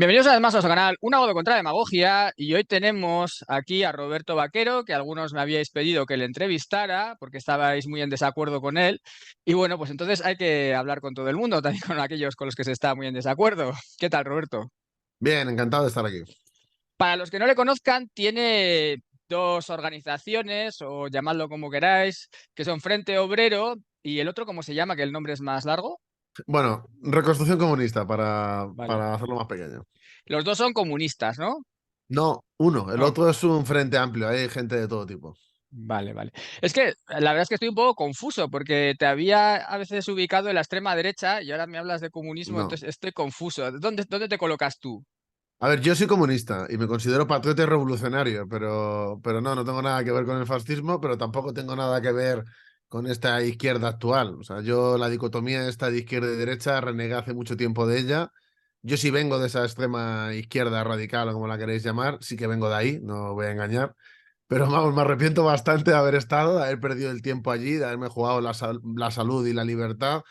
Bienvenidos una vez más a nuestro canal Un Agudo contra la Demagogia, y hoy tenemos aquí a Roberto Vaquero, que algunos me habíais pedido que le entrevistara porque estabais muy en desacuerdo con él. Y bueno, pues entonces hay que hablar con todo el mundo, también con aquellos con los que se está muy en desacuerdo. ¿Qué tal, Roberto? Bien, encantado de estar aquí. Para los que no le conozcan, tiene dos organizaciones, o llamadlo como queráis, que son Frente Obrero y el otro, ¿cómo se llama? Que el nombre es más largo. Bueno, reconstrucción comunista Vale. para hacerlo más pequeño. Los dos son comunistas, ¿no? No, uno, el No. otro es un frente amplio, hay gente de todo tipo. Vale, vale. Es que la verdad es que estoy un poco confuso porque te había a veces ubicado en la extrema derecha y ahora me hablas de comunismo, No. entonces estoy confuso. ¿Dónde te colocas tú? A ver, yo soy comunista y me considero patriota y revolucionario, pero no tengo nada que ver con el fascismo, pero tampoco tengo nada que ver con esta izquierda actual. O sea, yo la dicotomía esta de izquierda y derecha renegué hace mucho tiempo de ella. Yo sí vengo de esa extrema izquierda radical o como la queréis llamar, sí que vengo de ahí, no voy a engañar. Pero vamos, me arrepiento bastante de haber estado, de haber perdido el tiempo allí, de haberme jugado la salud y la libertad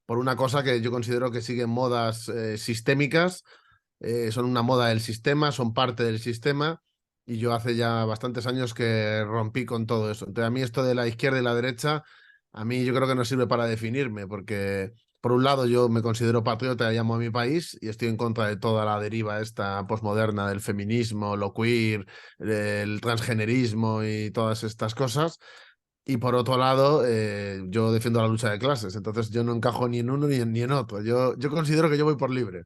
por una cosa que yo considero que siguen modas sistémicas, son una moda del sistema, son parte del sistema, y yo hace ya bastantes años que rompí con todo eso. Entonces a mí esto de la izquierda y la derecha, a mí yo creo que no sirve para definirme, porque por un lado yo me considero patriota y amo a mi país y estoy en contra de toda la deriva esta posmoderna del feminismo, lo queer, el transgenerismo y todas estas cosas. Y por otro lado, yo defiendo la lucha de clases, entonces yo no encajo ni en uno ni en otro. Yo considero que yo voy por libre.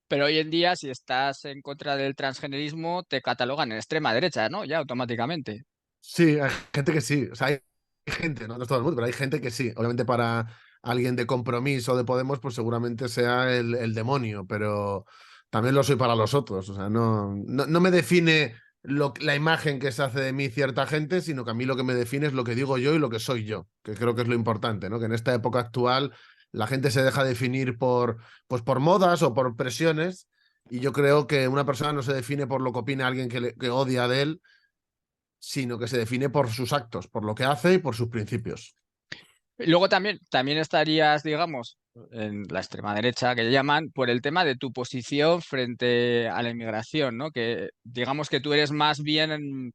Pero hoy en día, si estás en contra del transgenerismo, te catalogan en extrema derecha, ¿no? Ya automáticamente. Sí, hay gente que sí. O sea, hay gente, no es todo el mundo, pero hay gente que sí. Obviamente para alguien de Compromís o de Podemos, pues seguramente sea el demonio, pero también lo soy para los otros. O sea, no me define la imagen que se hace de mí cierta gente, sino que a mí lo que me define es lo que digo yo y lo que soy yo, que creo que es lo importante, ¿no? Que en esta época actual la gente se deja definir pues por modas o por presiones, y yo creo que una persona no se define por lo que opina alguien que odia de él, sino que se define por sus actos, por lo que hace y por sus principios. Luego también estarías, digamos, en la extrema derecha, que llaman, por el tema de tu posición frente a la inmigración, ¿no? Que digamos que tú eres más bien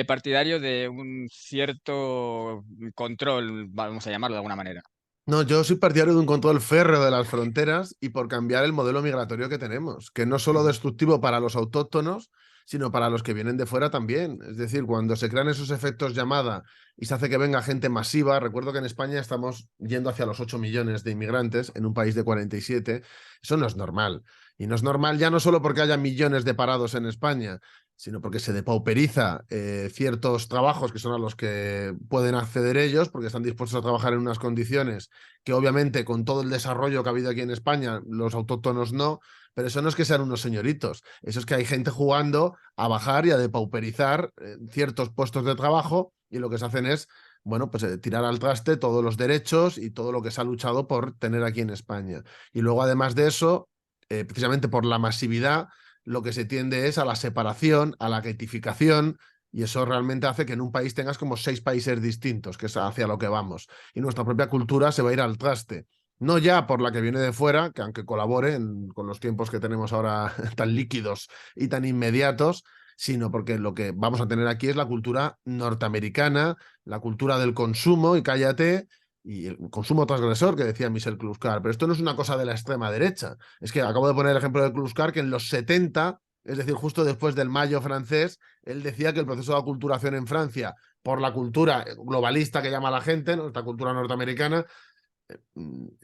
partidario de un cierto control, vamos a llamarlo de alguna manera. No, yo soy partidario de un control férreo de las fronteras y por cambiar el modelo migratorio que tenemos, que no es solo Ujú. destructivo para los autóctonos, sino para los que vienen de fuera también. Es decir, cuando se crean esos efectos llamada y se hace que venga gente masiva, recuerdo que en España estamos yendo hacia los 8 millones de inmigrantes en un país de 47, eso no es normal. Y no es normal ya no solo porque haya millones de parados en España, sino porque se depauperiza ciertos trabajos que son a los que pueden acceder ellos, porque están dispuestos a trabajar en unas condiciones que obviamente con todo el desarrollo que ha habido aquí en España, los autóctonos no, pero eso no es que sean unos señoritos, eso es que hay gente jugando a bajar y a depauperizar ciertos puestos de trabajo, y lo que se hacen es, bueno, pues tirar al traste todos los derechos y todo lo que se ha luchado por tener aquí en España. Y luego, además de eso, precisamente por la masividad, lo que se tiende es a la separación, a la guetificación, y eso realmente hace que en un país tengas como 6 países distintos, que es hacia lo que vamos. Y nuestra propia cultura se va a ir al traste. No ya por la que viene de fuera, que aunque colabore con los tiempos que tenemos ahora tan líquidos y tan inmediatos, sino porque lo que vamos a tener aquí es la cultura norteamericana, la cultura del consumo, y cállate, y el consumo transgresor que decía Michel Clouscar. Pero esto no es una cosa de la extrema derecha. Es que acabo de poner el ejemplo de Clouscar, que en los 70, es decir, justo después del Mayo francés, él decía que el proceso de aculturación en Francia, por la cultura globalista que llama la gente, ¿no?, esta cultura norteamericana,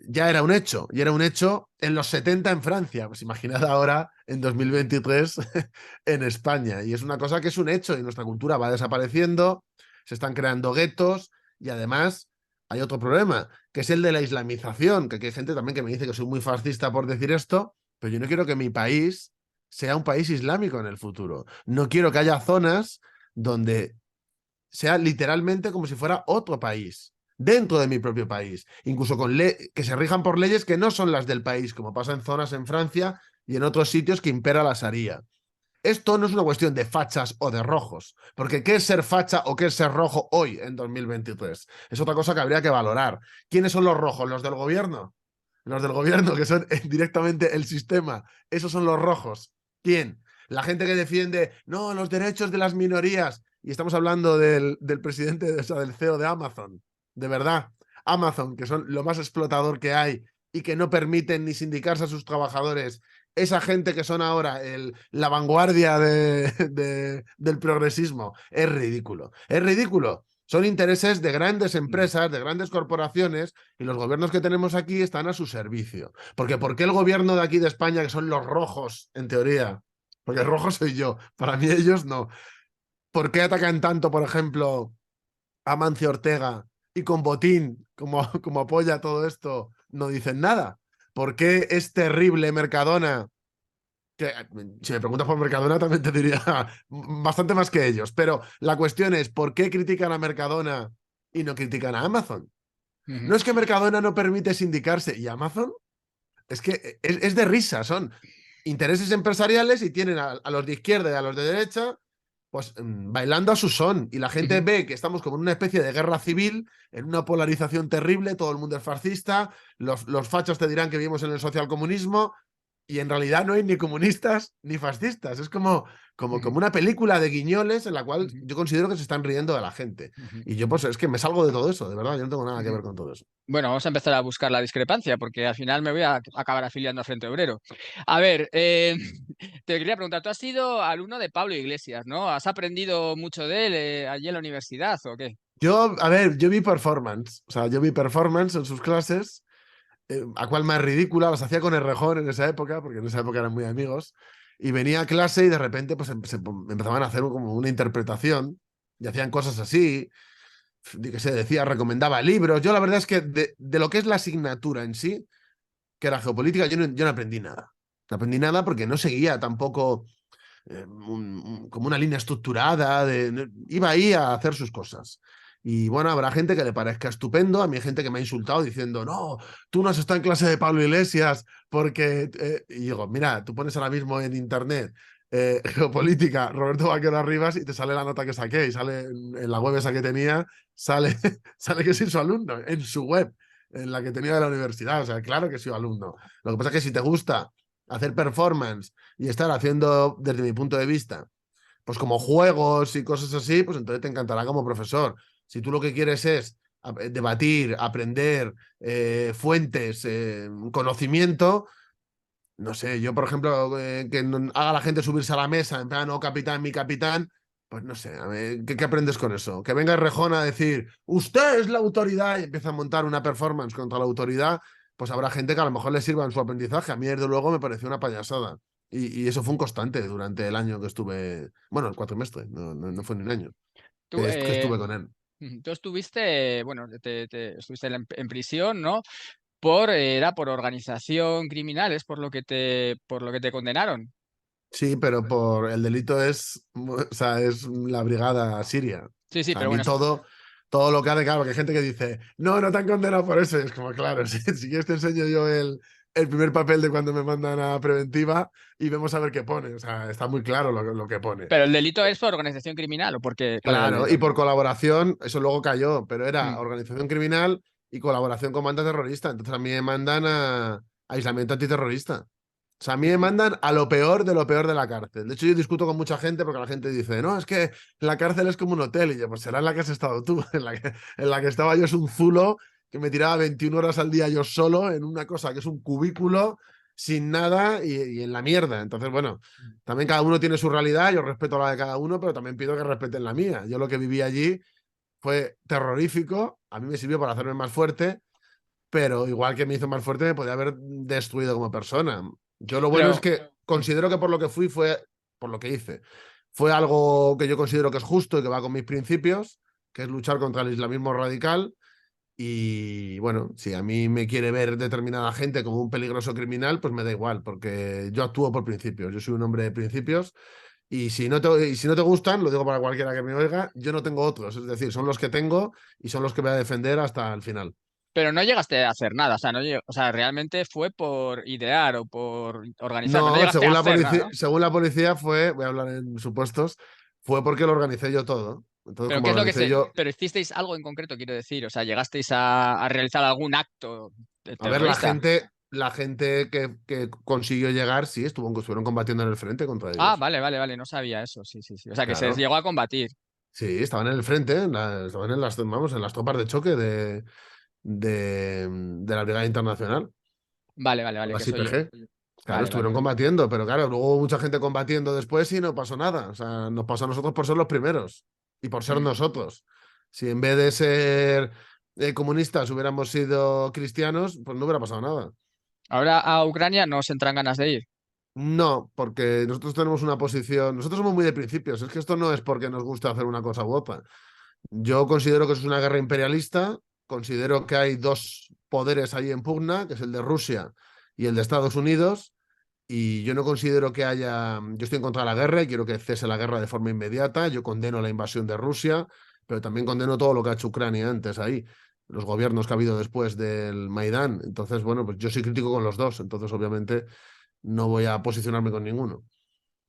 ya era un hecho. Y era un hecho en los 70 en Francia. Pues imaginad ahora, en 2023, en España. Y es una cosa que es un hecho y nuestra cultura va desapareciendo, se están creando guetos, y además hay otro problema, que es el de la islamización, que aquí hay gente también que me dice que soy muy fascista por decir esto, pero yo no quiero que mi país sea un país islámico en el futuro. No quiero que haya zonas donde sea literalmente como si fuera otro país, dentro de mi propio país, incluso que se rijan por leyes que no son las del país, como pasa en zonas en Francia y en otros sitios que impera la Sharia. Esto no es una cuestión de fachas o de rojos, porque ¿qué es ser facha o qué es ser rojo hoy en 2023? Es otra cosa que habría que valorar. ¿Quiénes son los rojos? ¿Los del gobierno? Los del gobierno, que son directamente el sistema. Esos son los rojos. ¿Quién? La gente que defiende, no, los derechos de las minorías. Y estamos hablando del presidente, o sea, del CEO de Amazon. De verdad. Amazon, que son lo más explotador que hay y que no permiten ni sindicarse a sus trabajadores. Esa gente que son ahora la vanguardia del progresismo. Es ridículo. Es ridículo. Son intereses de grandes empresas, de grandes corporaciones, y los gobiernos que tenemos aquí están a su servicio. Porque ¿por qué el gobierno de aquí de España, que son los rojos, en teoría? Porque el rojo soy yo, para mí ellos no. ¿Por qué atacan tanto, por ejemplo, a Mancio Ortega y con Botín, como apoya todo esto, no dicen nada? ¿Por qué es terrible Mercadona? Que, si me preguntas por Mercadona también te diría bastante más que ellos, pero la cuestión es, ¿por qué critican a Mercadona y no critican a Amazon? Ujú. No es que Mercadona no permite sindicarse y Amazon es que es de risa, son intereses empresariales y tienen a los de izquierda y a los de derecha pues bailando a su son. Y la gente Ujú. ve que estamos como en una especie de guerra civil, en una polarización terrible, todo el mundo es fascista, los fachos te dirán que vivimos en el socialcomunismo, y en realidad no hay ni comunistas ni fascistas. Es como Ujú. una película de guiñoles en la cual Ujú. yo considero que se están riendo de la gente. Ujú. Y yo pues es que me salgo de todo eso, de verdad, yo no tengo nada que Ujú. ver con todo eso. Bueno, vamos a empezar a buscar la discrepancia, porque al final me voy a acabar afiliando a Frente Obrero. A ver, te quería preguntar, tú has sido alumno de Pablo Iglesias, ¿no? ¿Has aprendido mucho de él allí en la universidad o qué? Yo, a ver, yo vi performance, o sea, yo vi performance en sus clases, a cual más ridícula, las hacía con Errejón en esa época, porque en esa época eran muy amigos, y venía a clase y de repente pues empezaban a hacer como una interpretación y hacían cosas así, que se decía, recomendaba libros. Yo la verdad es que de lo que es la asignatura en sí, que era geopolítica, yo no aprendí nada. No aprendí nada porque no seguía tampoco como una línea estructurada, iba ahí a hacer sus cosas. Y bueno, habrá gente que le parezca estupendo, a mí hay gente que me ha insultado diciendo, no, tú no has estado en clase de Pablo Iglesias, porque... y digo, mira, tú pones ahora mismo en internet geopolítica, Roberto Vaquero Arribas, y te sale la nota que saqué, y sale en la web esa que tenía, sale, sale que soy su alumno, en su web, en la que tenía de la universidad, o sea, claro que soy alumno. Lo que pasa es que si te gusta hacer performance y estar haciendo, desde mi punto de vista, pues como juegos y cosas así, pues entonces te encantará como profesor. Si tú lo que quieres es debatir, aprender, fuentes, conocimiento, no sé, yo por ejemplo, que haga a la gente subirse a la mesa, en plan, oh capitán, mi capitán, pues no sé, a ver, ¿qué aprendes con eso? Que venga Rejón a decir, usted es la autoridad y empieza a montar una performance contra la autoridad, pues habrá gente que a lo mejor le sirva en su aprendizaje. A mí, desde luego, me pareció una payasada. Y eso fue un constante durante el año que estuve, bueno, el cuatrimestre, no fue ni un año, Tú, que estuve con él. tú estuviste, bueno, estuviste en prisión, ¿no? Era por organización criminal, es por lo que te condenaron. Sí, pero por el delito o sea, es la brigada siria. O Sí, sí, sea, a pero mí bueno, todo lo que hace, claro, porque hay gente que dice, no te han condenado por eso. Y es como, claro, si quieres te enseño yo el primer papel de cuando me mandan a preventiva y vemos a ver qué pone. O sea, está muy claro lo que pone. pero el delito es por organización criminal, ¿o porque cuál era el Claro, y delito? por colaboración, eso luego cayó, pero era Mm. organización criminal y colaboración con banda terrorista. Entonces a mí me mandan a aislamiento antiterrorista. O sea, a mí me mandan a lo peor de la cárcel. De hecho, yo discuto con mucha gente porque la gente dice, no, es que la cárcel es como un hotel. Y yo, pues será en la que has estado tú. En la que estaba yo es un zulo que me tiraba 21 horas al día yo solo en una cosa que es un cubículo sin nada y en la mierda. Entonces, bueno, también cada uno tiene su realidad, yo respeto la de cada uno, pero también pido que respeten la mía. Yo lo que viví allí fue terrorífico, a mí me sirvió para hacerme más fuerte, pero igual que me hizo más fuerte, me podía haber destruido como persona. Yo lo bueno es Pero, que mm, considero que por lo que fui fue por lo que hice. Fue algo que yo considero que es justo y que va con mis principios, que es luchar contra el islamismo radical. Y bueno, si a mí me quiere ver determinada gente como un peligroso criminal, pues me da igual, porque yo actúo por principios. Yo soy un hombre de principios y si no te gustan, lo digo para cualquiera que me oiga, yo no tengo otros. Es decir, son los que tengo y son los que voy a defender hasta el final. pero no llegaste a hacer nada, o sea, o sea, realmente fue por idear o por organizar, pero no No, llegaste a hacer nada, ¿no? según la policía fue, voy a hablar en supuestos, fue porque lo organicé yo todo. Entonces, Pero como ¿qué es lo que organicé yo, pero hicisteis algo en concreto, quiero decir, o sea, llegasteis a realizar algún acto a ver, la terrorista. gente, la gente que consiguió llegar, sí, estuvieron combatiendo en el frente contra Ah, ellos. vale, vale, vale, no sabía eso, sí, sí, sí. O sea, que se les Claro. llegó a combatir. Sí, estaban en el frente, estaban en las, vamos, en las tropas de choque de la Brigada Internacional, Vale, vale, con vale, que las eso yo. IPG. Claro, Vale, vale, estuvieron vale. combatiendo, pero claro, luego hubo mucha gente combatiendo después y no pasó nada. O sea, nos pasó a nosotros por ser los primeros y por ser Ujú. nosotros. Si en vez de ser comunistas hubiéramos sido cristianos, pues no hubiera pasado nada. Ahora a Ucrania no os entran ganas de ir. No, porque nosotros tenemos una posición, nosotros somos muy de principios, es que esto no es porque nos gusta hacer una cosa u otra. Yo considero que eso es una guerra imperialista, considero que hay dos poderes ahí en pugna, que es el de Rusia y el de Estados Unidos, y yo no considero que haya, yo estoy en contra de la guerra y quiero que cese la guerra de forma inmediata, yo condeno la invasión de Rusia, pero también condeno todo lo que ha hecho Ucrania antes ahí, los gobiernos que ha habido después del Maidán. Entonces, bueno, pues yo soy crítico con los dos, entonces obviamente no voy a posicionarme con ninguno.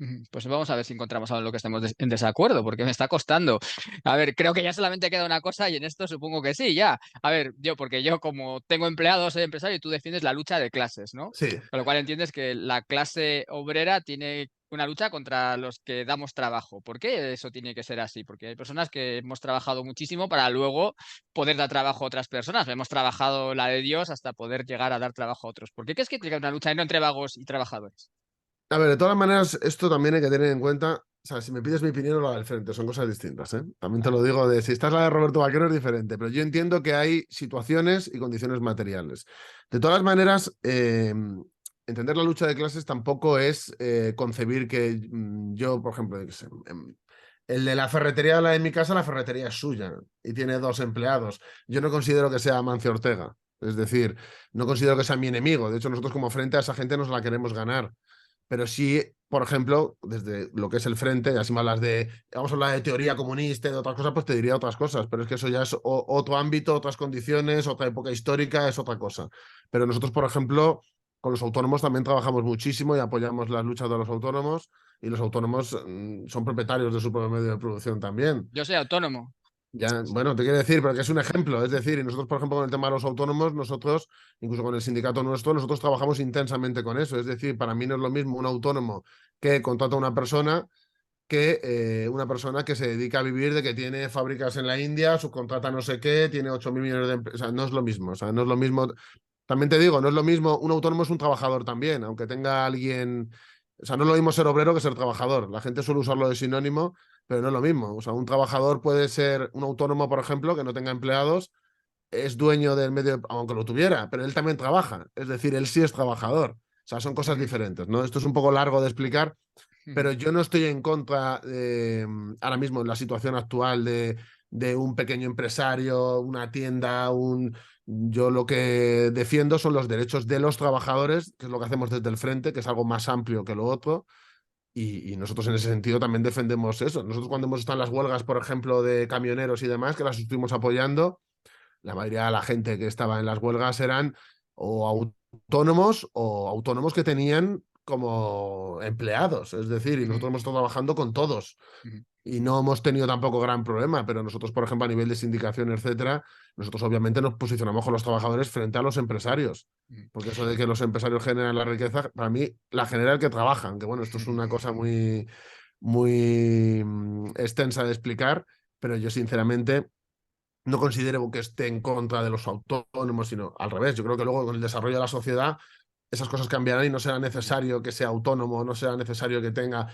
Ujú. Pues vamos a ver si encontramos algo en lo que estemos en desacuerdo, porque me está costando. A ver, creo que ya solamente queda una cosa y en esto supongo que sí, ya. A ver, porque yo como tengo empleados, soy empresario y tú defiendes la lucha de clases, ¿no? Sí, Con lo cual entiendes que la clase obrera tiene una lucha contra los que damos trabajo. ¿Por qué eso tiene que ser así? Porque hay personas que hemos trabajado muchísimo para luego poder dar trabajo a otras personas. Hemos trabajado la de Dios hasta poder llegar a dar trabajo a otros. ¿Por qué crees que tiene que haber una lucha y no entre vagos y trabajadores? a ver, de todas maneras, esto también hay que tener en cuenta. O sea, si me pides mi opinión o la del frente, son cosas distintas, ¿eh? También te lo digo, de si estás la de Roberto Vaquero es diferente, pero yo entiendo que hay situaciones y condiciones materiales. De todas maneras, entender la lucha de clases tampoco es concebir que yo, por ejemplo, yo qué sé, el de la ferretería, la de mi casa, la ferretería es suya y tiene dos empleados. Yo no considero que sea Amancio Ortega. Es decir, no considero que sea mi enemigo. De hecho, nosotros como frente a esa gente nos la queremos ganar. Pero sí, por ejemplo, desde lo que es el frente, ya si me hablas de, vamos a hablar de teoría comunista y de otras cosas, pues te diría otras cosas, pero es que eso ya es otro ámbito, otras condiciones, otra época histórica, es otra cosa. Pero nosotros, por ejemplo, con los autónomos también trabajamos muchísimo y apoyamos las luchas de los autónomos y los autónomos son propietarios de su propio medio de producción también. Yo soy autónomo. Ya, bueno, te quiero decir, pero que es un ejemplo. Es decir, y nosotros, por ejemplo, con el tema de los autónomos, nosotros, incluso con el sindicato nuestro, nosotros trabajamos intensamente con eso. Es decir, para mí no es lo mismo un autónomo que contrata a una persona que una persona que se dedica a vivir de que tiene fábricas en la India, subcontrata no sé qué, tiene 8.000 millones de empresas. O sea, no es lo mismo. O sea, no es lo mismo. También te digo, no es lo mismo. Un autónomo es un trabajador también, aunque tenga alguien. O sea, no es lo mismo ser obrero que ser trabajador. La gente suele usarlo de sinónimo, pero no es lo mismo. O sea, un trabajador puede ser un autónomo, por ejemplo, que no tenga empleados, es dueño del medio, aunque lo tuviera, pero él también trabaja. Es decir, él sí es trabajador. O sea, son cosas Ujú, diferentes, ¿no? Esto es un poco largo de explicar, ujú, pero yo no estoy en contra ahora mismo en la situación actual de un pequeño empresario, una tienda, un... Yo lo que defiendo son los derechos de los trabajadores, que es lo que hacemos desde el frente, que es algo más amplio que lo otro, y nosotros en ese sentido también defendemos eso. Nosotros cuando hemos estado en las huelgas, por ejemplo, de camioneros y demás, que las estuvimos apoyando, la mayoría de la gente que estaba en las huelgas eran o autónomos que tenían como empleados, es decir, y nosotros ujú, hemos estado trabajando con todos ujú, y no hemos tenido tampoco gran problema, pero nosotros, por ejemplo, a nivel de sindicación, etcétera, nosotros obviamente nos posicionamos con los trabajadores frente a los empresarios, ujú, porque eso de que los empresarios generan la riqueza, para mí la genera el que trabajan, que bueno, esto es ujú. una cosa muy extensa de explicar, pero yo sinceramente no considero que esté en contra de los autónomos, sino al revés. Yo creo que luego con el desarrollo de la sociedad esas cosas cambiarán y no será necesario que sea autónomo, no será necesario que tenga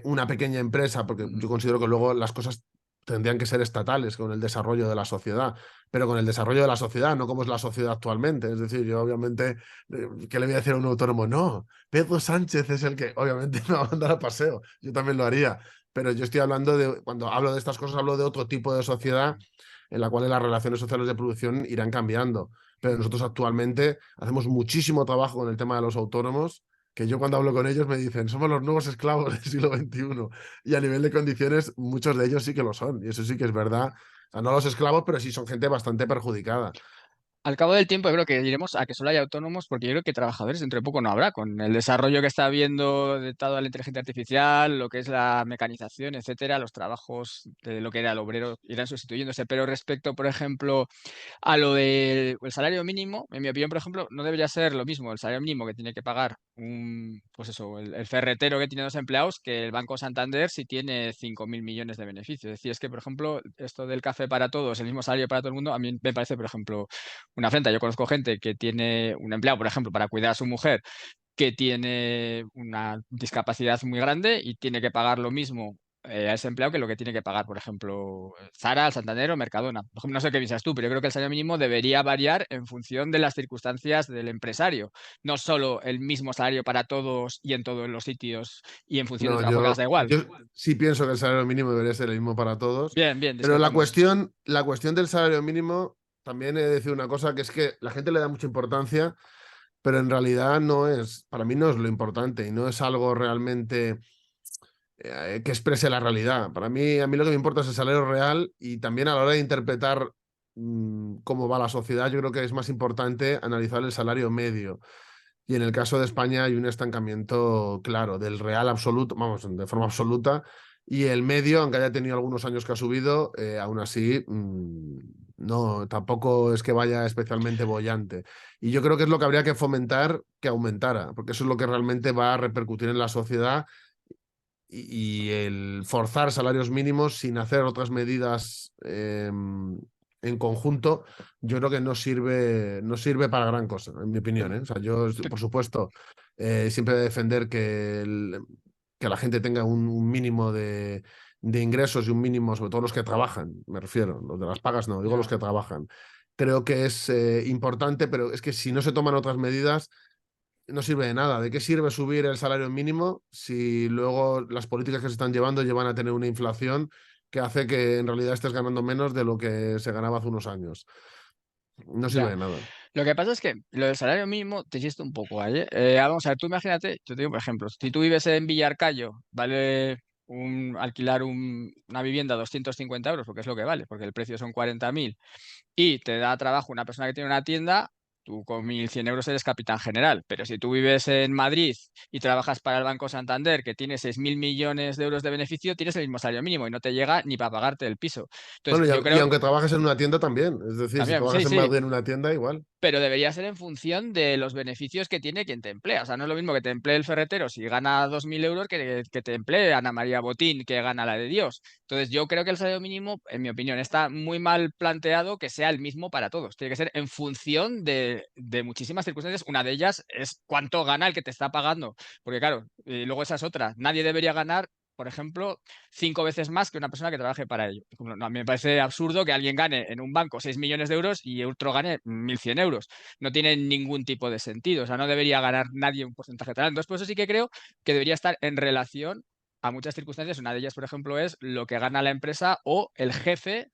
una pequeña empresa, porque yo considero que luego las cosas tendrían que ser estatales con el desarrollo de la sociedad, pero con el desarrollo de la sociedad, no como es la sociedad actualmente. Es decir, yo obviamente, ¿qué le voy a decir a un autónomo? No, Pedro Sánchez es el que obviamente me va a mandar a paseo, yo también lo haría, pero yo estoy hablando de, cuando hablo de estas cosas, hablo de otro tipo de sociedad en la cual las relaciones sociales de producción irán cambiando. Pero nosotros actualmente hacemos muchísimo trabajo con el tema de los autónomos, que yo cuando hablo con ellos me dicen, somos los nuevos esclavos del siglo XXI. Y a nivel de condiciones, muchos de ellos sí que lo son. Y eso sí que es verdad. O sea, no los esclavos, pero sí son gente bastante perjudicada. al cabo del tiempo, yo creo que iremos a que solo haya autónomos, porque yo creo que trabajadores dentro de poco no habrá, con el desarrollo que está habiendo de toda la inteligencia artificial, lo que es la mecanización, etcétera, los trabajos de lo que era el obrero irán sustituyéndose. Pero respecto, por ejemplo, a lo del el salario mínimo, en mi opinión, por ejemplo, no debería ser lo mismo el salario mínimo que tiene que pagar pues eso, el ferretero que tiene 2 empleados que el Banco Santander si tiene 5.000 millones de beneficios. Es decir, es que, por ejemplo, esto del café para todos, el mismo salario para todo el mundo, a mí me parece, por ejemplo, una afrenta. Yo conozco gente que tiene un empleado, por ejemplo, para cuidar a su mujer, que tiene una discapacidad muy grande y tiene que pagar lo mismo a ese empleado que lo que tiene que pagar, por ejemplo, Zara, Santander o Mercadona. Por ejemplo, no sé qué piensas tú, pero yo creo que el salario mínimo debería variar en función de las circunstancias del empresario, no solo el mismo salario para todos y en todos los sitios y en función del No, trabajo que hagas da igual. yo sí pienso que el salario mínimo debería ser el mismo para todos, Bien, bien, pero discrepamos. la cuestión del salario mínimo, también he de decir una cosa, que es que la gente le da mucha importancia, pero en realidad no es, para mí no es lo importante y no es algo realmente que exprese la realidad. A mí lo que me importa es el salario real y también a la hora de interpretar cómo va la sociedad, yo creo que es más importante analizar el salario medio. Y en el caso de España hay un estancamiento claro del real absoluto, vamos, de forma absoluta, y el medio, aunque haya tenido algunos años que ha subido, aún así no, tampoco es que vaya especialmente boyante. Y yo creo que es lo que habría que fomentar que aumentara, porque eso es lo que realmente va a repercutir en la sociedad y el forzar salarios mínimos sin hacer otras medidas en conjunto, yo creo que no sirve para gran cosa, en mi opinión, ¿eh? O sea, yo, por supuesto, siempre he de defender que la gente tenga un mínimo de ingresos y un mínimo, sobre todo los que trabajan, me refiero, los de las pagas no, digo los Ya. que trabajan. Creo que es importante, pero es que si no se toman otras medidas, no sirve de nada. ¿De qué sirve subir el salario mínimo si luego las políticas que se están llevando llevan a tener una inflación que hace que en realidad estés ganando menos de lo que se ganaba hace unos años? No sirve Ya. de nada. Lo que pasa es que lo del salario mínimo te insisto un poco ahí, ¿eh? Vamos a ver, tú imagínate, yo te digo, por ejemplo, si tú vives en Villarcayo, vale alquilar una vivienda 250 euros, porque es lo que vale, porque el precio son 40.000, y te da trabajo una persona que tiene una tienda, tú con 1.100 euros eres capitán general. Pero si tú vives en Madrid y trabajas para el Banco Santander, que tiene 6.000 millones de euros de beneficio, tienes el mismo salario mínimo y no te llega ni para pagarte el piso. Entonces, Bueno, yo y creo aunque trabajes en una tienda también, es decir, si también, trabajas sí, en sí, Madrid en una tienda, igual. pero debería ser en función de los beneficios que tiene quien te emplea. O sea, no es lo mismo que te emplee el ferretero si gana 2.000 euros que te emplee Ana María Botín, que gana la de Dios. Entonces, yo creo que el salario mínimo, en mi opinión, está muy mal planteado que sea el mismo para todos. Tiene que ser en función de muchísimas circunstancias. Una de ellas es cuánto gana el que te está pagando. Porque, claro, luego esa es otra. Nadie debería ganar, por ejemplo, 5 veces más que una persona que trabaje para ello. No, a mí me parece absurdo que alguien gane en un banco 6 millones de euros y otro gane 1.100 euros. No tiene ningún tipo de sentido. O sea, no debería ganar nadie un porcentaje tal. Entonces, por eso sí que creo que debería estar en relación a muchas circunstancias. Una de ellas, por ejemplo, es lo que gana la empresa o el jefe.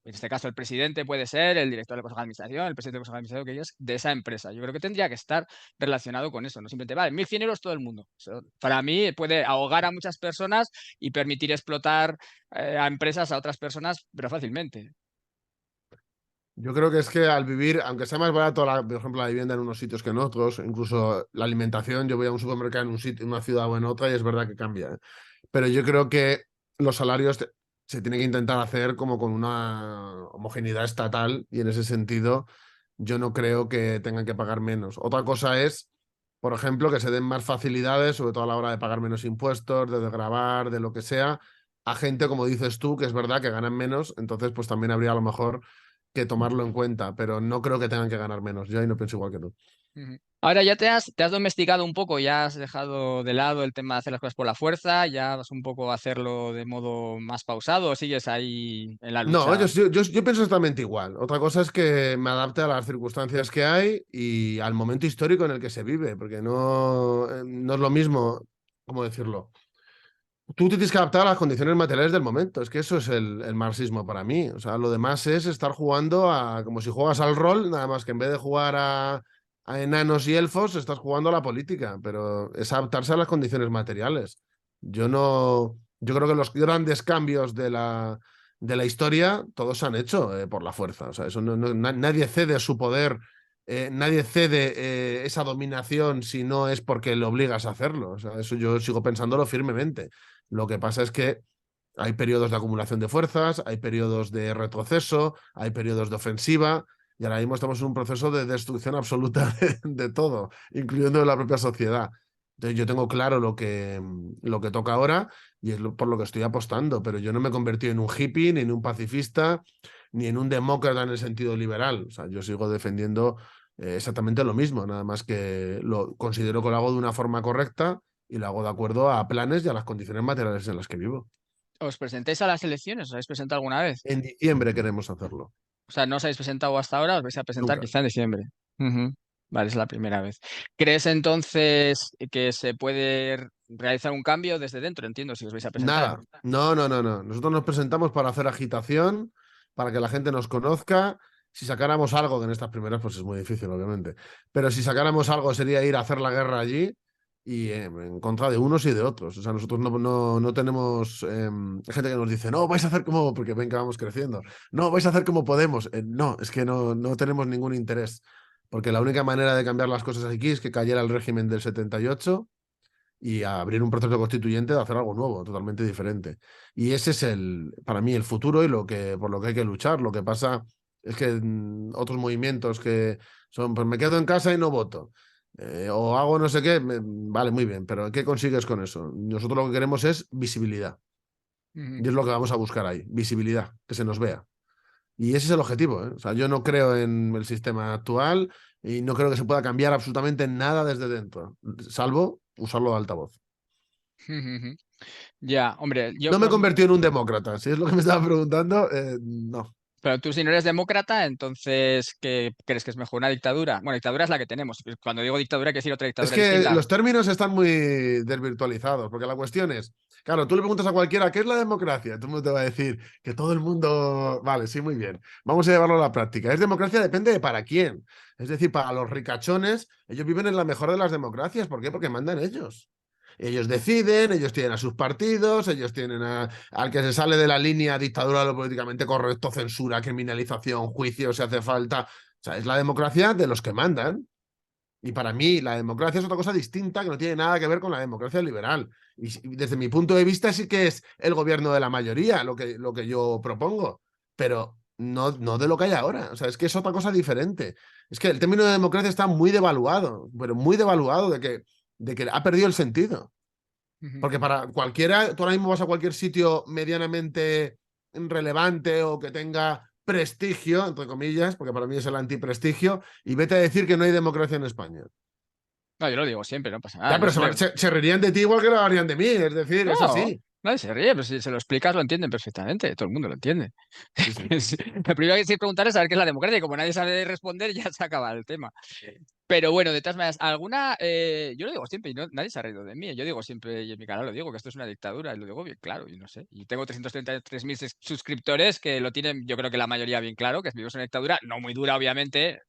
En este caso, el presidente puede ser, el director del consejo de administración, el presidente del consejo de administración, que es de esa empresa. Yo creo que tendría que estar relacionado con eso. No simplemente, vale, 1.100 euros todo el mundo. O sea, para mí puede ahogar a muchas personas y permitir explotar a empresas, a otras personas, pero fácilmente. Yo creo que es que al vivir, aunque sea más barato, por ejemplo, la vivienda en unos sitios que en otros, incluso la alimentación, yo voy a un supermercado en un sitio, en una ciudad o en otra y es verdad que cambia, ¿eh? Pero yo creo que los salarios se tienen que intentar hacer como con una homogeneidad estatal y en ese sentido yo no creo que tengan que pagar menos. Otra cosa es, por ejemplo, que se den más facilidades, sobre todo a la hora de pagar menos impuestos, de desgravar, de lo que sea, a gente, como dices tú, que es verdad que ganan menos, entonces pues también habría a lo mejor que tomarlo en cuenta, pero no creo que tengan que ganar menos. Yo ahí no pienso igual que tú. Ujú. Ahora ya te has domesticado un poco, ya has dejado de lado el tema de hacer las cosas por la fuerza, ya vas un poco a hacerlo de modo más pausado, o sigues ahí en la No, lucha. yo pienso exactamente igual. Otra cosa es que me adapte a las circunstancias que hay y al momento histórico en el que se vive, porque no es lo mismo, ¿cómo decirlo? Tú te tienes que adaptar a las condiciones materiales del momento. Es que eso es el marxismo para mí. O sea, lo demás es estar jugando como si juegas al rol, nada más que en vez de jugar a enanos y elfos, estás jugando a la política, pero es adaptarse a las condiciones materiales. Yo creo que los grandes cambios de la historia, todos se han hecho por la fuerza. O sea, eso nadie cede su poder, nadie cede esa dominación si no es porque le obligas a hacerlo. O sea, eso yo sigo pensándolo firmemente. Lo que pasa es que hay periodos de acumulación de fuerzas, hay periodos de retroceso, hay periodos de ofensiva, y ahora mismo estamos en un proceso de destrucción absoluta de todo, incluyendo de la propia sociedad. Entonces yo tengo claro lo que toca ahora y es por lo que estoy apostando, pero yo no me he convertido en un hippie, ni en un pacifista, ni en un demócrata en el sentido liberal. O sea, yo sigo defendiendo exactamente lo mismo, nada más que lo considero que lo hago de una forma correcta y lo hago de acuerdo a planes y a las condiciones materiales en las que vivo. ¿Os presentáis a las elecciones? ¿Os habéis presentado alguna vez? En diciembre queremos hacerlo. O sea, no os habéis presentado hasta ahora, os vais a presentar Nunca. quizá en diciembre. Ujú. Vale, es la primera vez. ¿Crees entonces que se puede realizar un cambio desde dentro? Entiendo, si os vais a presentar. Nada. No, no, no, no. Nosotros nos presentamos para hacer agitación, para que la gente nos conozca. Si sacáramos algo, que en estas primeras pues es muy difícil, obviamente, pero si sacáramos algo sería ir a hacer la guerra allí y en contra de unos y de otros. O sea, nosotros no tenemos gente que nos dice, no, vais a hacer como, porque ven que vamos creciendo, no, vais a hacer como podemos. No, es que no tenemos ningún interés, porque la única manera de cambiar las cosas aquí es que cayera el régimen del 78 y a abrir un proceso constituyente de hacer algo nuevo, totalmente diferente. Y ese es para mí el futuro y por lo que hay que luchar. Lo que pasa es que otros movimientos que son, pues me quedo en casa y no voto. O hago no sé qué, vale, muy bien, pero ¿qué consigues con eso? Nosotros lo que queremos es visibilidad. Ujú. Y es lo que vamos a buscar ahí, visibilidad, que se nos vea. Y ese es el objetivo, ¿eh? O sea, yo no creo en el sistema actual y no creo que se pueda cambiar absolutamente nada desde dentro, salvo usarlo de altavoz. Ujú. Ya, hombre, yo No me por ejemplo, convertí en un demócrata, si es lo que me estaba preguntando, no. pero tú si no eres demócrata, entonces, ¿qué crees que es mejor? ¿Una dictadura? Bueno, dictadura es la que tenemos. Cuando digo dictadura, quiero decir otra Es dictadura que distinta. los términos están muy desvirtualizados, porque la cuestión es, claro, tú le preguntas a cualquiera, ¿qué es la democracia? Todo el mundo te va a decir que todo el mundo, vale, sí, muy bien, vamos a llevarlo a la práctica. Es democracia, depende de para quién. Es decir, para los ricachones, ellos viven en la mejor de las democracias. ¿Por qué? Porque mandan ellos. Ellos deciden, ellos tienen a sus partidos, ellos tienen al que se sale de la línea dictadura de lo políticamente correcto, censura, criminalización, juicio, si hace falta. O sea, es la democracia de los que mandan. Y para mí la democracia es otra cosa distinta que no tiene nada que ver con la democracia liberal. Y desde mi punto de vista sí que es el gobierno de la mayoría lo que yo propongo, pero no de lo que hay ahora. O sea, es que es otra cosa diferente. Es que el término de democracia está muy devaluado, pero muy devaluado de que ha perdido el sentido. Ujú. Porque para cualquiera, tú ahora mismo vas a cualquier sitio medianamente relevante o que tenga prestigio, entre comillas, porque para mí es el antiprestigio, y vete a decir que no hay democracia en España. No, yo lo digo siempre, no pasa nada. Ya, pero se reirían de ti igual que lo harían de mí, es decir, es No, así. nadie se ríe, pero si se lo explicas lo entienden perfectamente, todo el mundo lo entiende. Sí, sí. Lo primero que hay que preguntar es saber qué es la democracia y como nadie sabe responder ya se acaba el tema. Pero bueno, de todas maneras, yo lo digo siempre y nadie se ha reído de mí, yo digo siempre y en mi canal lo digo, que esto es una dictadura y lo digo bien claro y no sé. Y tengo 333.000 suscriptores que lo tienen, yo creo que la mayoría bien claro, que vivimos una dictadura, no muy dura obviamente,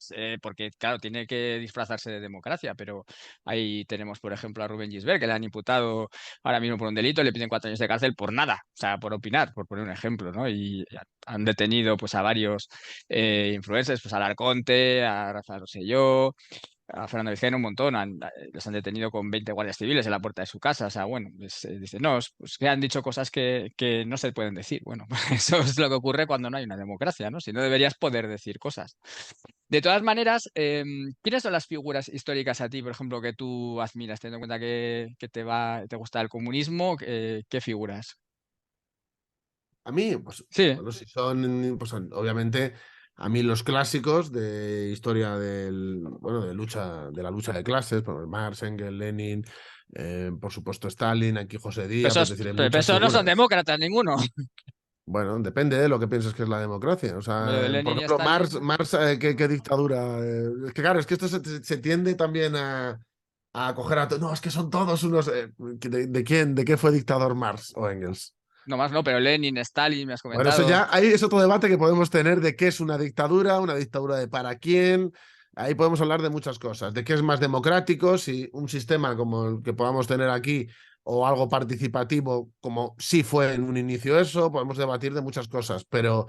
porque claro, tiene que disfrazarse de democracia, pero ahí tenemos por ejemplo a Rubén Gisbert, que le han imputado ahora mismo por un delito, le piden 4 años de cárcel por nada, o sea, por opinar, por poner un ejemplo, ¿no? Y han detenido pues a varios influencers, pues a Arconte, a Rafa Rosselló, a Fernando Vicente un montón, les han detenido con 20 guardias civiles en la puerta de su casa, o sea, bueno, dicen, no, pues que han dicho cosas que no se pueden decir, bueno, eso es lo que ocurre cuando no hay una democracia, ¿no? Si no deberías poder decir cosas. De todas maneras, ¿quiénes son las figuras históricas a ti, por ejemplo, que tú admiras, teniendo en cuenta que te gusta el comunismo? ¿Qué figuras? A mí, pues, Sí, bueno, si son, pues obviamente, a mí los clásicos de historia bueno, de la lucha de clases, pues, Marx, Engels, Lenin, por supuesto Stalin, aquí José pero Díaz, es esos, decir, hay pero muchas esos no son figuras. demócratas ninguno. Bueno, depende de lo que pienses que es la democracia. O Hombre, lo de sea, por Lenin y ejemplo, Stalin. Marx ¿qué dictadura? Es que claro, es que esto se tiende también a coger a... No, es que son todos unos... ¿de quién? ¿De qué fue dictador Marx o Engels? No más, no, pero Lenin, Stalin, me has Bueno, eso comentado. ya, ahí es otro debate que podemos tener de qué es una dictadura de para quién. Ahí podemos hablar de muchas cosas, de qué es más democrático, si un sistema como el que podamos tener aquí o algo participativo, como sí fue en un inicio eso, podemos debatir de muchas cosas, pero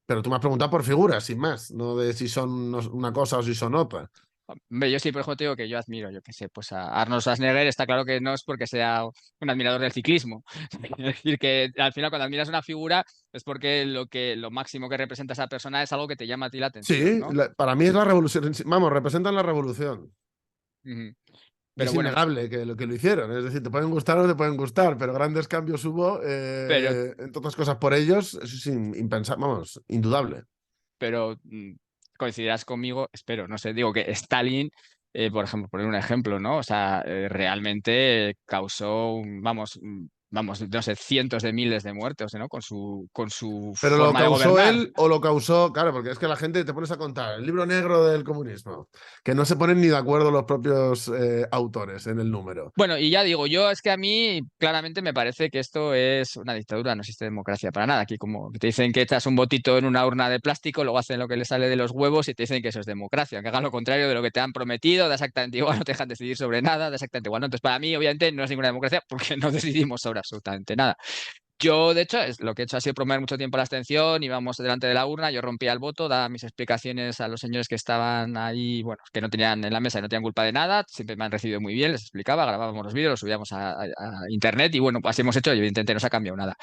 tú me has preguntado por figuras, sin más, no de si son una cosa o si son otra. Hombre, yo sí, por ejemplo, te digo que yo admiro, yo qué sé, pues a Arnold Schwarzenegger está claro que no es porque sea un admirador del ciclismo. Es decir, que al final cuando admiras una figura es porque lo máximo que representa esa persona es algo que te llama a ti la atención, Sí, ¿no? para mí es la revolución, vamos, representan la revolución. Ujú. Y Pero es bueno, innegable que lo hicieron. Es decir, te pueden gustar o no te pueden gustar, pero grandes cambios hubo, pero, entre otras cosas por ellos. Eso es impensable, vamos, indudable. pero coincidirás conmigo, espero, no sé, digo que Stalin, por ejemplo, poner un ejemplo, ¿no? O sea, realmente causó, vamos, no sé, cientos de miles de muertos, ¿no? Con su Pero lo forma de causó gobernar. él o lo causó, claro, porque es que la gente te pones a contar el libro negro del comunismo, que no se ponen ni de acuerdo los propios autores en el número. Bueno, y ya digo, yo es que a mí claramente me parece que esto es una dictadura, no existe democracia para nada. Aquí como te dicen que echas un votito en una urna de plástico, luego hacen lo que les sale de los huevos y te dicen que eso es democracia, que hagan lo contrario de lo que te han prometido, da exactamente igual, no te dejan decidir sobre nada, da exactamente igual, ¿no? Entonces, para mí, obviamente, no es ninguna democracia porque no decidimos sobre absolutamente nada. Yo, de hecho, lo que he hecho ha sido promover mucho tiempo la abstención, íbamos delante de la urna, yo rompía el voto, daba mis explicaciones a los señores que estaban ahí, bueno, que no tenían en la mesa y no tenían culpa de nada, siempre me han recibido muy bien, les explicaba, grabábamos los vídeos, los subíamos a internet y bueno, pues así hemos hecho y evidentemente no se ha cambiado nada.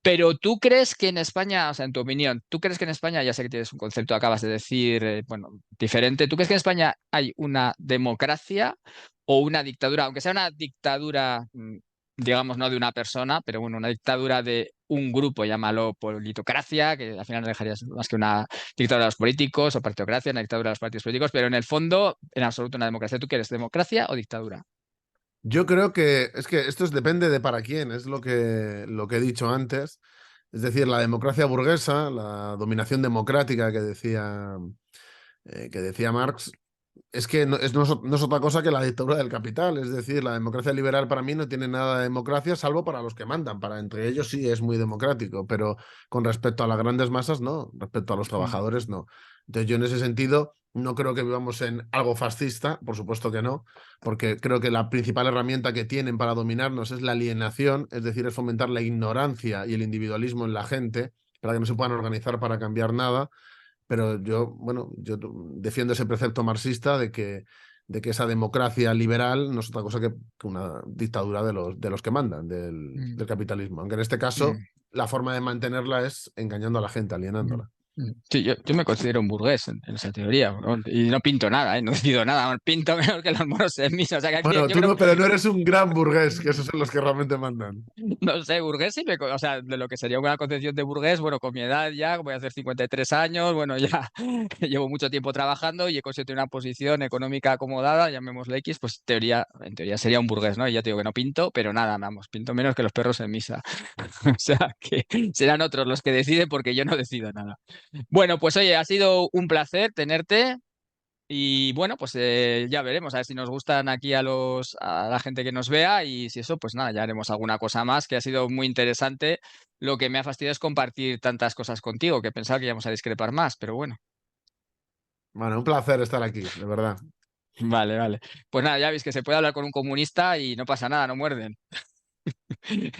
Pero tú crees que en España, o sea, en tu opinión, tú crees que en España, ya sé que tienes un concepto, acabas de decir, bueno, diferente, ¿tú crees que en España hay una democracia o una dictadura, aunque sea una dictadura, digamos, no de una persona, pero bueno, una dictadura de un grupo, llámalo politocracia, que al final no dejarías más que una dictadura de los políticos o partidocracia, una dictadura de los partidos políticos, pero en el fondo, en absoluto, una democracia. ¿Tú quieres democracia o dictadura? Yo creo que es que depende de para quién, es lo que he dicho antes. Es decir, la democracia burguesa, la dominación democrática que decía Marx, es que no es otra cosa que la dictadura del capital. Es decir, la democracia liberal para mí no tiene nada de democracia, salvo para los que mandan. Para entre ellos sí es muy democrático, pero con respecto a las grandes masas, no. Respecto a los Mm, trabajadores, no. Entonces yo en ese sentido no creo que vivamos en algo fascista, por supuesto que no, porque creo que la principal herramienta que tienen para dominarnos es la alienación, es decir, es fomentar la ignorancia y el individualismo en la gente para que no se puedan organizar para cambiar nada. Pero yo, bueno, yo defiendo ese precepto marxista de que esa democracia liberal no es otra cosa que una dictadura de los que mandan, del, mm, del capitalismo. Aunque en este caso mm. la forma de mantenerla es engañando a la gente, Mm, alienándola. Sí, yo me considero un burgués en esa teoría, ¿no? Y no pinto nada, ¿eh? No decido nada, pinto menos que los moros en misa. O sea, que aquí Bueno, yo tú creo, no, pero no eres un gran burgués, que esos son los que realmente mandan. no sé, burgués sí o sea, de lo que sería una concepción de burgués, bueno, con mi edad ya, voy a hacer 53 años, bueno, ya llevo mucho tiempo trabajando y he conseguido una posición económica acomodada, llamémosle X, pues en teoría sería un burgués, ¿no? Y ya te digo que no pinto, pero nada, vamos, pinto menos que los perros en misa. O sea, que serán otros los que deciden porque yo no decido nada. Bueno, pues oye, ha sido un placer tenerte y bueno, pues ya veremos a ver si nos gustan aquí a la gente que nos vea y si eso, pues nada, ya haremos alguna cosa más que ha sido muy interesante. Lo que me ha fastidiado es compartir tantas cosas contigo, que pensaba que íbamos a discrepar más, pero bueno, Bueno, un placer estar aquí, de verdad. vale, vale. Pues nada, ya veis que se puede hablar con un comunista y no pasa nada, no muerden.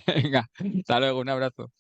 Venga, hasta luego, un abrazo.